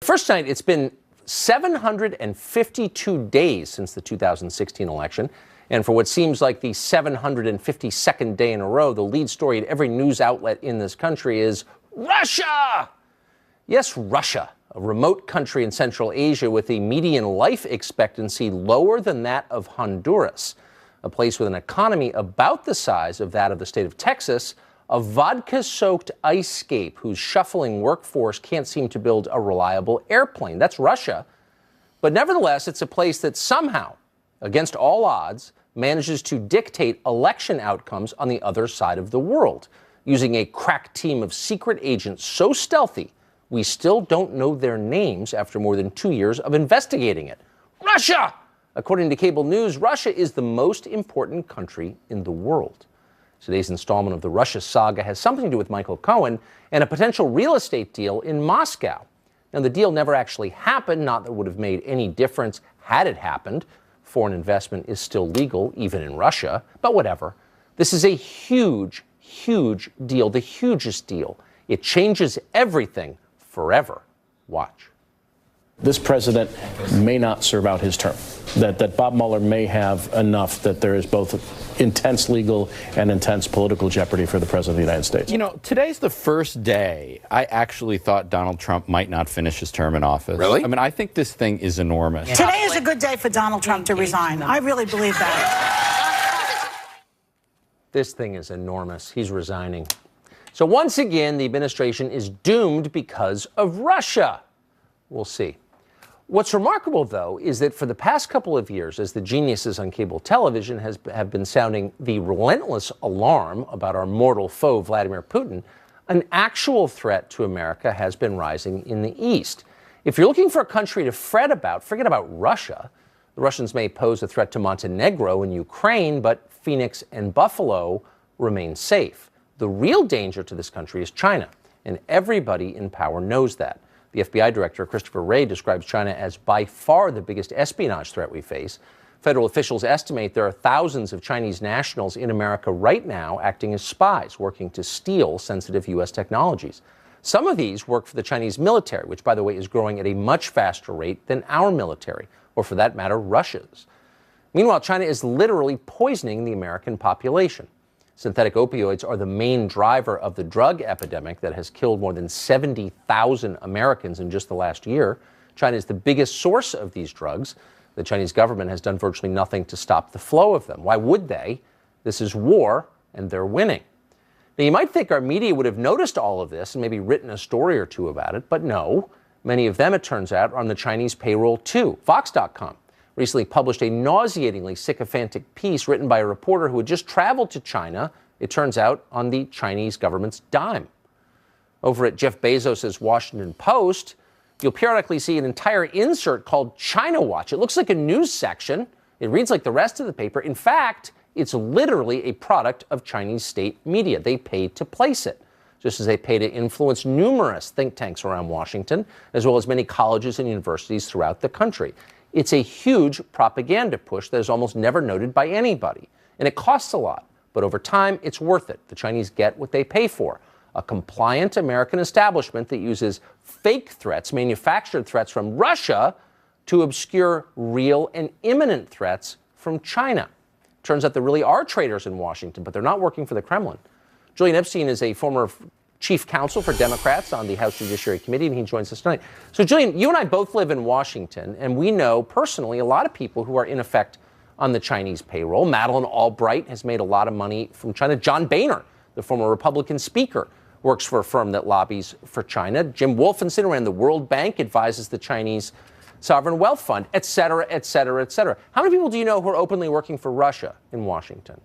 First night, it's been 752 days since the 2016 election. And for what seems like the 752nd day in a row, the lead story at every news outlet in this country is Russia! Yes, Russia, a remote country in Central Asia with a median life expectancy lower than that of Honduras, a place with an economy about the size of that of the state of Texas, a vodka-soaked ice-scape whose shuffling workforce can't seem to build a reliable airplane. That's Russia. But nevertheless, it's a place that somehow, against all odds, manages to dictate election outcomes on the other side of the world, using a crack team of secret agents so stealthy we still don't know their names after more than 2 years of investigating it. Russia! According to cable news, Russia is the most important country in the world. Today's installment of the Russia saga has something to do with Michael Cohen and a potential real estate deal in Moscow. Now, the deal never actually happened, not that it would have made any difference had it happened. Foreign investment is still legal, even in Russia, but whatever. This is a huge, huge deal, the hugest deal. It changes everything forever. Watch. This president may not serve out his term, that Bob Mueller may have enough that there is both intense legal and intense political jeopardy for the president of the United States. You know, today's the first day I actually thought Donald Trump might not finish his term in office. Really? I mean, I think this thing is enormous. Today is a good day for Donald Trump to resign. I really believe that. This thing is enormous. He's resigning. So once again, the administration is doomed because of Russia. We'll see. What's remarkable, though, is that for the past couple of years, as the geniuses on cable television have been sounding the relentless alarm about our mortal foe, Vladimir Putin, an actual threat to America has been rising in the East. If you're looking for a country to fret about, forget about Russia. The Russians may pose a threat to Montenegro and Ukraine, but Phoenix and Buffalo remain safe. The real danger to this country is China, and everybody in power knows that. The FBI director, Christopher Wray, describes China as by far the biggest espionage threat we face. Federal officials estimate there are thousands of Chinese nationals in America right now acting as spies, working to steal sensitive U.S. technologies. Some of these work for the Chinese military, which, by the way, is growing at a much faster rate than our military, or for that matter, Russia's. Meanwhile, China is literally poisoning the American population. Synthetic opioids are the main driver of the drug epidemic that has killed more than 70,000 Americans in just the last year. China is the biggest source of these drugs. The Chinese government has done virtually nothing to stop the flow of them. Why would they? This is war, and they're winning. Now, you might think our media would have noticed all of this and maybe written a story or two about it, but no. Many of them, it turns out, are on the Chinese payroll, too. Vox.com recently published a nauseatingly sycophantic piece written by a reporter who had just traveled to China, it turns out, on the Chinese government's dime. Over at Jeff Bezos' Washington Post, you'll periodically see an entire insert called China Watch. It looks like a news section. It reads like the rest of the paper. In fact, it's literally a product of Chinese state media. They pay to place it, just as they pay to influence numerous think tanks around Washington, as well as many colleges and universities throughout the country. It's a huge propaganda push that is almost never noted by anybody, and it costs a lot. But over time, it's worth it. The Chinese get what they pay for. A compliant American establishment that uses fake threats, manufactured threats from Russia, to obscure real and imminent threats from China. Turns out there really are traitors in Washington, but they're not working for the Kremlin. Julian Epstein is a former chief counsel for Democrats on the House Judiciary Committee, and he joins us tonight. So, Julian, you and I both live in Washington, and we know personally a lot of people who are in effect on the Chinese payroll. Madeleine Albright has made a lot of money from China. John Boehner, the former Republican speaker, works for a firm that lobbies for China. Jim Wolfensohn ran the World Bank, advises the Chinese Sovereign Wealth Fund, et cetera, et cetera, et cetera. How many people do you know who are openly working for Russia in Washington?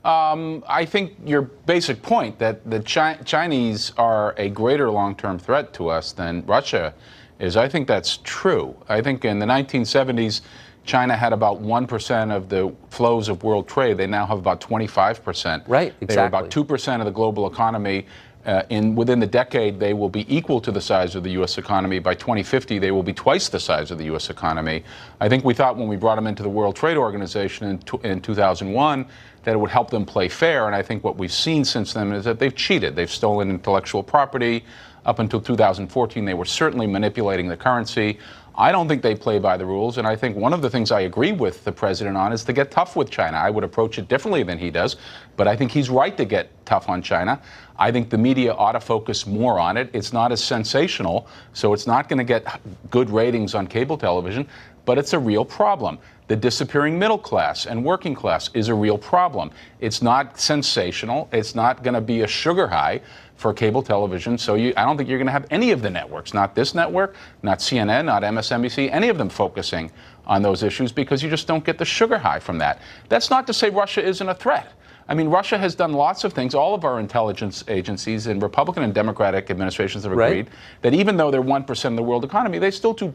I think your basic point that the Chinese are a greater long-term threat to us than Russia is, I think that's true. I think in the 1970s, China had about 1% of the flows of world trade. They now have about 25%. Right, exactly. They're about 2% of the global economy. Within the decade, they will be equal to the size of the U.S. economy. By 2050, they will be twice the size of the U.S. economy. I think we thought when we brought them into the World Trade Organization in 2001 that it would help them play fair. And I think what we've seen since then is that they've cheated. They've stolen intellectual property. Up until 2014, they were certainly manipulating the currency. I don't think they play by the rules, and I think one of the things I agree with the president on is to get tough with China. I would approach it differently than he does, but I think he's right to get tough on China. I think the media ought to focus more on it. It's not as sensational, so it's not going to get good ratings on cable television, but it's a real problem. The disappearing middle class and working class is a real problem. It's not sensational. It's not going to be a sugar high for cable television. So I don't think you're going to have any of the networks, not this network, not CNN, not MSNBC, any of them focusing on those issues, because you just don't get the sugar high from that. That's not to say Russia isn't a threat. I mean, Russia has done lots of things. All of our intelligence agencies and Republican and Democratic administrations have agreed that even though they're 1% of the world economy, they still do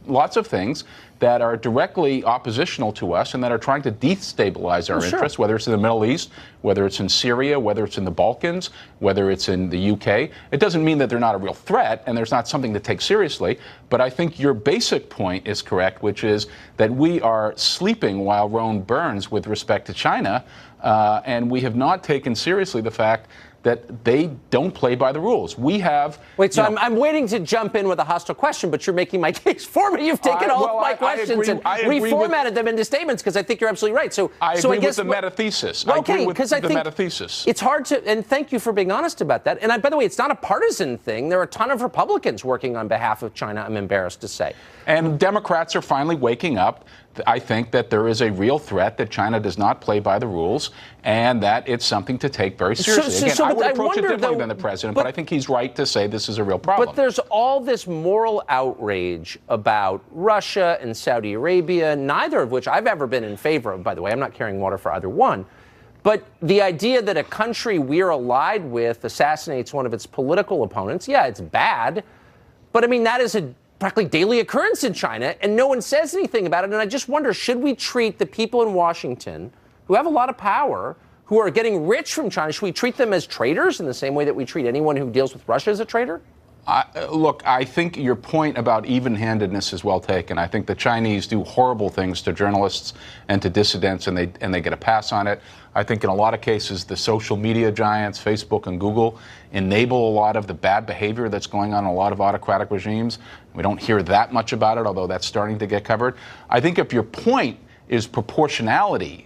lots of things that are directly oppositional to us and that are trying to destabilize our interests, whether it's in the Middle East, whether it's in Syria, whether it's in the Balkans, whether it's in the UK. It doesn't mean that they're not a real threat and there's not something to take seriously, but I think your basic point is correct, which is that we are sleeping while Rome burns with respect to China, and we have not taken seriously the fact that they don't play by the rules. We have... Wait, so I'm waiting to jump in with a hostile question, but you're making my case for me. You've taken all of my questions and reformatted them into statements because I think you're absolutely right. I agree with the meta-thesis. Okay, because I think it's hard to... And thank you for being honest about that. And by the way, it's not a partisan thing. There are a ton of Republicans working on behalf of China, I'm embarrassed to say. And Democrats are finally waking up. I think that there is a real threat that China does not play by the rules and that it's something to take very seriously. Again, I would approach it differently than the president, but I think he's right to say this is a real problem. But there's all this moral outrage about Russia and Saudi Arabia, neither of which I've ever been in favor of, by the way. I'm not carrying water for either one. But the idea that a country we're allied with assassinates one of its political opponents, yeah, it's bad. But I mean, that is a practically daily occurrence in China, and no one says anything about it. And I just wonder, should we treat the people in Washington who have a lot of power, who are getting rich from China, should we treat them as traitors in the same way that we treat anyone who deals with Russia as a traitor? Look, I think your point about even-handedness is well taken. I think the Chinese do horrible things to journalists and to dissidents, and they get a pass on it. I think in a lot of cases, the social media giants, Facebook and Google, enable a lot of the bad behavior that's going on in a lot of autocratic regimes. We don't hear that much about it, although that's starting to get covered. I think if your point is proportionality,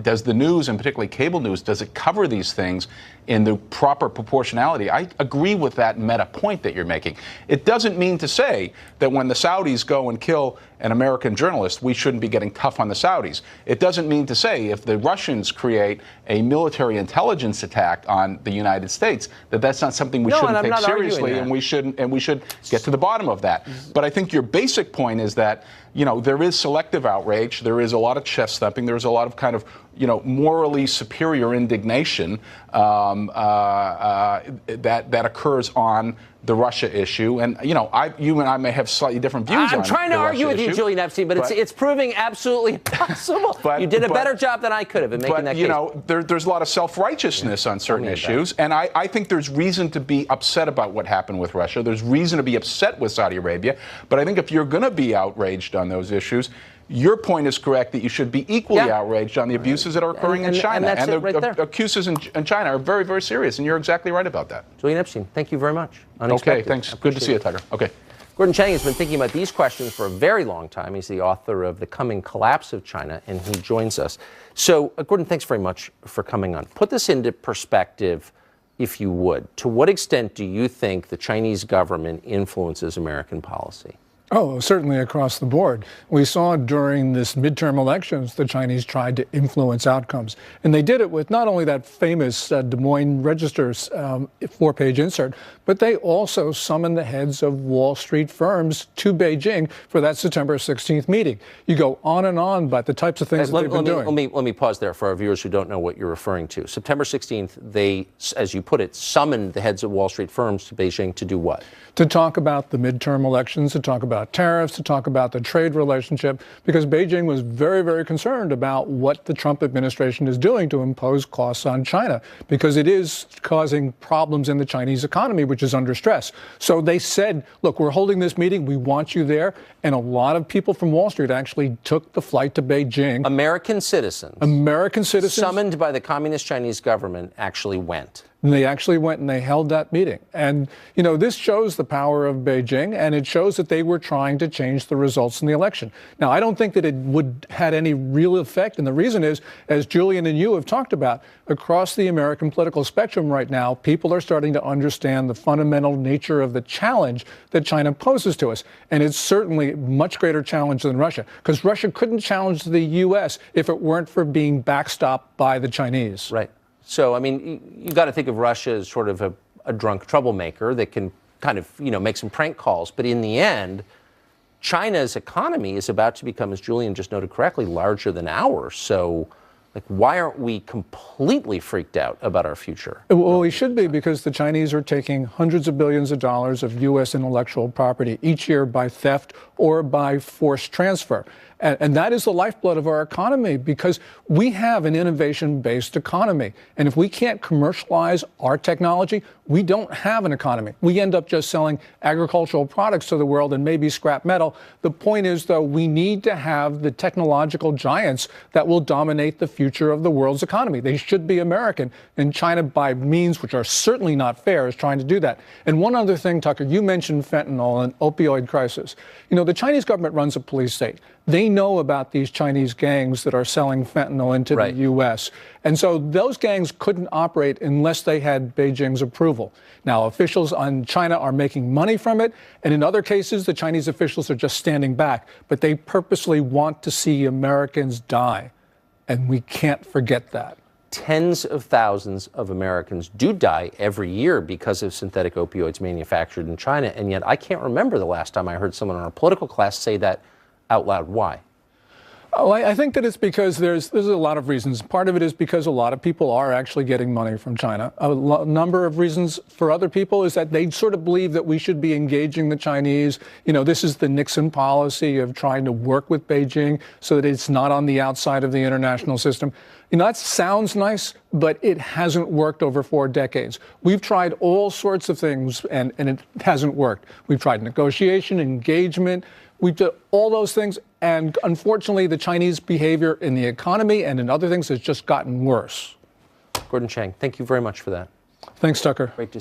does the news, and particularly cable news, does it cover these things in the proper proportionality? I agree with that meta point that you're making. It doesn't mean to say that when the Saudis go and kill an American journalist, we shouldn't be getting tough on the Saudis. It doesn't mean to say if the Russians create a military intelligence attack on the United States, that that's not something we shouldn't take seriously, and we should get to the bottom of that. But I think your basic point is that, you know, there is selective outrage, there is a lot of chest thumping, there's a lot of kind of, you know, morally superior indignation that occurs on the Russia issue. And, you know, you and I may have slightly different views on it. I'm trying to argue with you, Julian Epstein, but it's proving absolutely impossible. You did a better job than I could have in making that case. But, you know, there's a lot of self-righteousness on certain issues. And I think there's reason to be upset about what happened with Russia. There's reason to be upset with Saudi Arabia. But I think if you're going to be outraged on those issues, your point is correct that you should be equally outraged on the abuses that are occurring in China. And the accuses in China are very, very serious, and you're exactly right about that. Julian Epstein, thank you very much. Okay, thanks. Good to see you, Tiger. Okay. Gordon Chang has been thinking about these questions for a very long time. He's the author of The Coming Collapse of China, and he joins us. So, Gordon, thanks very much for coming on. Put this into perspective, if you would. To what extent do you think the Chinese government influences American policy? Oh, certainly across the board. We saw during this midterm elections, the Chinese tried to influence outcomes. And they did it with not only that famous Des Moines Register's 4-page insert, but they also summoned the heads of Wall Street firms to Beijing for that September 16th meeting. You go on and on about the types of things that they've been doing. Let me pause there for our viewers who don't know what you're referring to. September 16th, they, as you put it, summoned the heads of Wall Street firms to Beijing to do what? To talk about the midterm elections, to talk about tariffs, to talk about the trade relationship, because Beijing was very, very concerned about what the Trump administration is doing to impose costs on China, because it is causing problems in the Chinese economy, which is under stress. So they said, look, we're holding this meeting. We want you there. And a lot of people from Wall Street actually took the flight to Beijing. American citizens. Summoned by the Communist Chinese government actually went. And they actually went and they held that meeting. And, this shows the power of Beijing, and it shows that they were trying to change the results in the election. Now, I don't think that it would had any real effect. And the reason is, as Julian and you have talked about, across the American political spectrum right now, people are starting to understand the fundamental nature of the challenge that China poses to us. And it's certainly a much greater challenge than Russia, because Russia couldn't challenge the U.S. if it weren't for being backstopped by the Chinese. Right. So, I mean, you got to think of Russia as sort of a drunk troublemaker that can kind of, make some prank calls. But in the end, China's economy is about to become, as Julian just noted correctly, larger than ours. So, why aren't we completely freaked out about our future? Well, we should be, because the Chinese are taking hundreds of billions of dollars of U.S. intellectual property each year by theft or by forced transfer. And that is the lifeblood of our economy, because we have an innovation-based economy. And if we can't commercialize our technology, we don't have an economy. We end up just selling agricultural products to the world and maybe scrap metal. The point is, though, we need to have the technological giants that will dominate the future of the world's economy. They should be American. And China, by means which are certainly not fair, is trying to do that. And one other thing, Tucker, you mentioned fentanyl and opioid crisis. The Chinese government runs a police state. They know about these Chinese gangs that are selling fentanyl into the U.S. And so those gangs couldn't operate unless they had Beijing's approval. Now, officials in China are making money from it. And in other cases, the Chinese officials are just standing back. But they purposely want to see Americans die. And we can't forget that. Tens of thousands of Americans do die every year because of synthetic opioids manufactured in China. And yet I can't remember the last time I heard someone in our political class say that out loud. Why? Oh, I think that it's because there's a lot of reasons. Part of it is because a lot of people are actually getting money from China. A number of reasons for other people is that they sort of believe that we should be engaging the Chinese. This is the Nixon policy of trying to work with Beijing so that it's not on the outside of the international system. That sounds nice, but it hasn't worked over 4 decades. We've tried all sorts of things, and it hasn't worked. We've tried negotiation, engagement. We've done all those things, and unfortunately, the Chinese behavior in the economy and in other things has just gotten worse. Gordon Chang, thank you very much for that. Thanks, Tucker. Great to